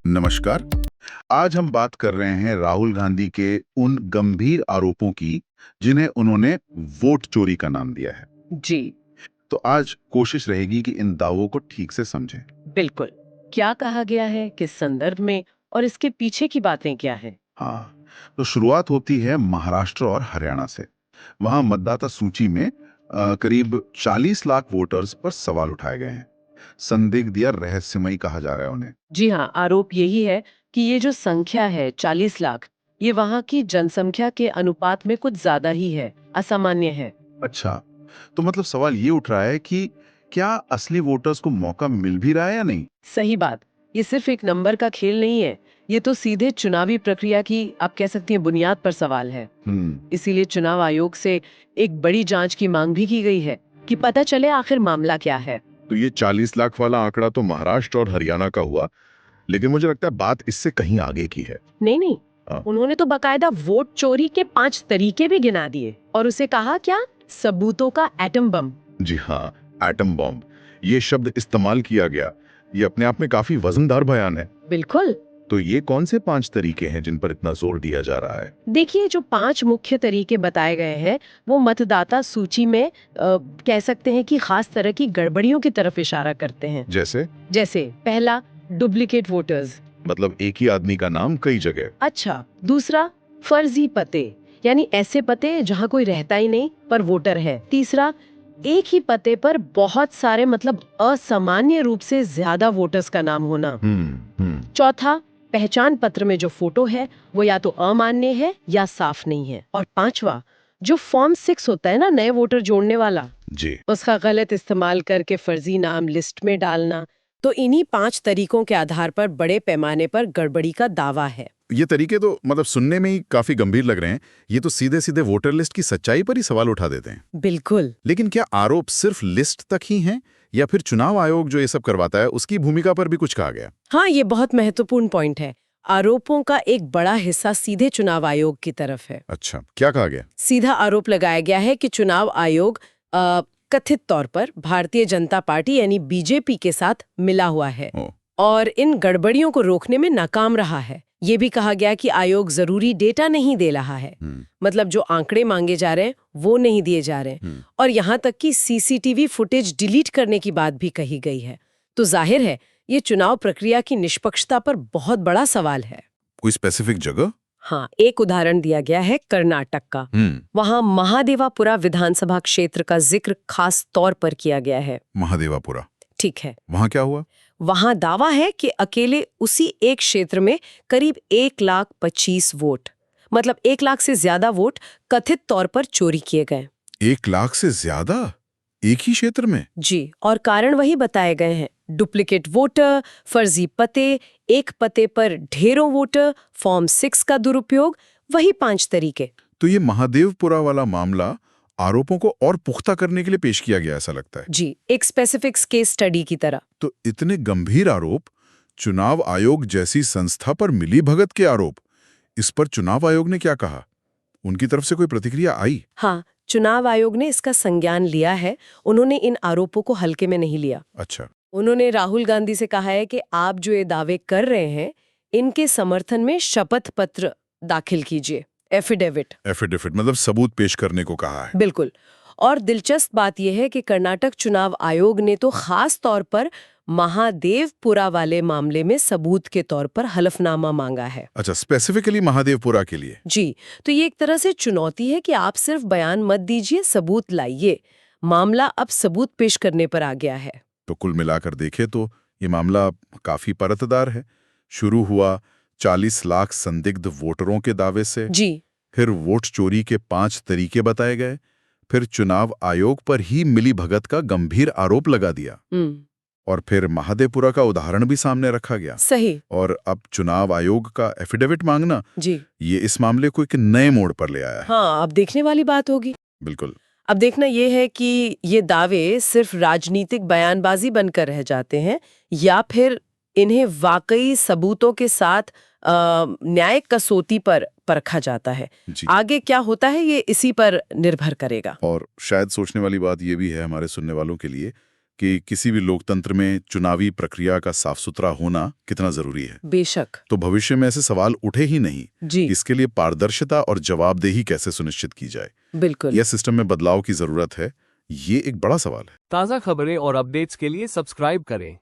नमस्कार। आज हम बात कर रहे हैं राहुल गांधी के उन गंभीर आरोपों की जिन्हें उन्होंने वोट चोरी का नाम दिया है। जी, तो आज कोशिश रहेगी कि इन दावों को ठीक से समझें। बिल्कुल। क्या कहा गया है, किस संदर्भ में और इसके पीछे की बातें क्या हैं? हाँ, तो शुरुआत होती है महाराष्ट्र और हरियाणा से। वहां मतदाता सूची में करीब 40 लाख वोटर्स पर सवाल उठाए गए हैं। संदिग्ध या रहस्यमयी कहा जा रहा है उन्हें। जी हाँ, आरोप यही है कि ये जो संख्या है 40 लाख, ये वहाँ की जनसंख्या के अनुपात में कुछ ज्यादा ही है, असामान्य है। अच्छा, तो मतलब सवाल ये उठ रहा है कि क्या असली वोटर्स को मौका मिल भी रहा है या नहीं? सही बात। ये सिर्फ एक नंबर का खेल नहीं है, ये तो सीधे चुनावी प्रक्रिया की आप कह सकती हैं बुनियाद पर सवाल है। हम्म। इसीलिए चुनाव आयोग से एक बड़ी जांच की मांग भी की गई है कि पता चले आखिर मामला क्या है। तो ये 40 लाख वाला आंकड़ा तो महाराष्ट्र और हरियाणा का हुआ, लेकिन मुझे लगता है बात इससे कहीं आगे की है। नहीं नहीं, हाँ। उन्होंने तो बकायदा वोट चोरी के 5 तरीके भी गिना दिए और उसे कहा क्या, सबूतों का एटम बम। जी हाँ, एटम बॉम्ब, ये शब्द इस्तेमाल किया गया। ये अपने आप में काफी वजनदार बयान है। बिल्कुल। तो ये कौन से 5 तरीके हैं जिन पर इतना जोर दिया जा रहा है? देखिए, जो 5 मुख्य तरीके बताए गए हैं वो मतदाता सूची में कह सकते हैं कि खास तरह की गड़बड़ियों की तरफ इशारा करते हैं। जैसे? जैसे पहला, डुप्लीकेट वोटर्स। मतलब एक ही आदमी का नाम कई जगह। अच्छा, दूसरा, फर्जी पते, यानी ऐसे पते जहाँ कोई रहता ही नहीं पर वोटर है। तीसरा, एक ही पते पर बहुत सारे मतलब असामान्य रूप से ज्यादा वोटर्स का नाम होना। चौथा, पहचान पत्र में जो फोटो है वो या तो अमान्य है या साफ नहीं है। और पांचवा, जो फॉर्म 6 होता है ना, नए वोटर जोड़ने वाला, जी। उसका गलत इस्तेमाल करके फर्जी नाम लिस्ट में डालना। तो इन्हीं 5 तरीकों के आधार पर बड़े पैमाने पर गड़बड़ी का दावा है। ये तरीके तो मतलब सुनने में ही काफी गंभीर लग रहे हैं। ये तो सीधे सीधे वोटर लिस्ट की सच्चाई पर ही सवाल उठा देते हैं। बिल्कुल। लेकिन क्या आरोप सिर्फ लिस्ट तक ही हैं, या फिर चुनाव आयोग जो ये सब करवाता है उसकी भूमिका पर भी कुछ कहा गया? हाँ, ये बहुत महत्वपूर्ण पॉइंट है। आरोपों का एक बड़ा हिस्सा सीधे चुनाव आयोग की तरफ है। अच्छा, क्या कहा गया? सीधा आरोप लगाया गया है कि चुनाव आयोग कथित तौर पर भारतीय जनता पार्टी यानी बीजेपी के साथ मिला हुआ है और इन गड़बड़ियों को रोकने में नाकाम रहा है। ये भी कहा गया कि आयोग जरूरी डेटा नहीं दे रहा है, मतलब जो आंकड़े मांगे जा रहे हैं वो नहीं दिए जा रहे हैं। और यहाँ तक कि सीसीटीवी फुटेज डिलीट करने की बात भी कही गई है। तो जाहिर है ये चुनाव प्रक्रिया की निष्पक्षता पर बहुत बड़ा सवाल है। कोई स्पेसिफिक जगह? हाँ, एक उदाहरण दिया गया है कर्नाटक का। वहाँ महादेवापुरा विधानसभा क्षेत्र का जिक्र खास तौर पर किया गया है। महादेवापुरा, ठीक है। वहाँ क्या हुआ? वहाँ दावा है कि अकेले उसी एक क्षेत्र में करीब 1,25,000 वोट, मतलब 1 लाख से ज्यादा वोट कथित तौर पर चोरी किए गए। 1 लाख से ज्यादा एक ही क्षेत्र में? जी, और कारण वही बताए गए हैं, डुप्लीकेट वोटर, फर्जी पते, एक पते पर ढेरों वोटर, फॉर्म 6 का दुरुपयोग, वही 5 तरीके। तो ये महादेवपुरा वाला मामला आरोपों को और पुख्ता करने के लिए पेश किया गया, ऐसा लगता है। जी, एक स्पेसिफिक केस स्टडी की तरह। तो इतने गंभीर आरोप, चुनाव आयोग जैसी संस्था पर मिलीभगत के आरोप, इस पर चुनाव आयोग ने क्या कहा? उनकी तरफ से कोई प्रतिक्रिया आई? हाँ, चुनाव आयोग ने इसका संज्ञान लिया है। उन्होंने इन आरोपों को हल्के में नहीं लिया। अच्छा। उन्होंने राहुल गांधी से कहा है कि आप जो ये दावे कर रहे हैं इनके समर्थन में शपथ पत्र दाखिल कीजिए, एफिडेविट। एफिडेविट मतलब सबूत पेश करने को कहा है। बिल्कुल। और दिलचस्प बात यह है कि कर्नाटक चुनाव आयोग ने तो खास तौर पर महादेवपुरा वाले मामले में सबूत के तौर पर हलफनामा मांगा है। अच्छा, स्पेसिफिकली महादेवपुरा के लिए? जी, तो ये एक तरह से चुनौती है कि आप सिर्फ बयान मत दीजिए, सबूत लाइए। मामला अब सबूत पेश करने पर आ गया है। तो कुल मिलाकर देखें तो ये मामला काफी परतदार है। शुरू हुआ 40 लाख संदिग्ध वोटरों के दावे से, जी, फिर वोट चोरी के 5 तरीके बताए गए, फिर चुनाव आयोग पर ही मिलीभगत का गंभीर आरोप लगा दिया, और फिर महादेवपुरा का उदाहरण भी सामने रखा गया। सही। और अब चुनाव आयोग का एफिडेविट मांगना, जी, ये इस मामले को एक नए मोड़ पर ले आया है। हाँ, अब देखने वाली बात होगी। बिल्कुल। अब देखना ये है कि ये दावे सिर्फ राजनीतिक बयानबाजी बनकर रह जाते हैं या फिर इन्हें वाकई सबूतों के साथ न्यायिक कसौटी पर परखा जाता है। आगे क्या होता है ये इसी पर निर्भर करेगा। और शायद सोचने वाली बात ये भी है हमारे सुनने वालों के लिए कि किसी भी लोकतंत्र में चुनावी प्रक्रिया का साफ सुथरा होना कितना जरूरी है। बेशक। तो भविष्य में ऐसे सवाल उठे ही नहीं जी। इसके लिए पारदर्शिता और जवाबदेही कैसे सुनिश्चित की जाए। बिल्कुल। यह सिस्टम में बदलाव की जरूरत है। ये एक बड़ा सवाल है। ताज़ा खबरें और अपडेट्स के लिए सब्सक्राइब करें।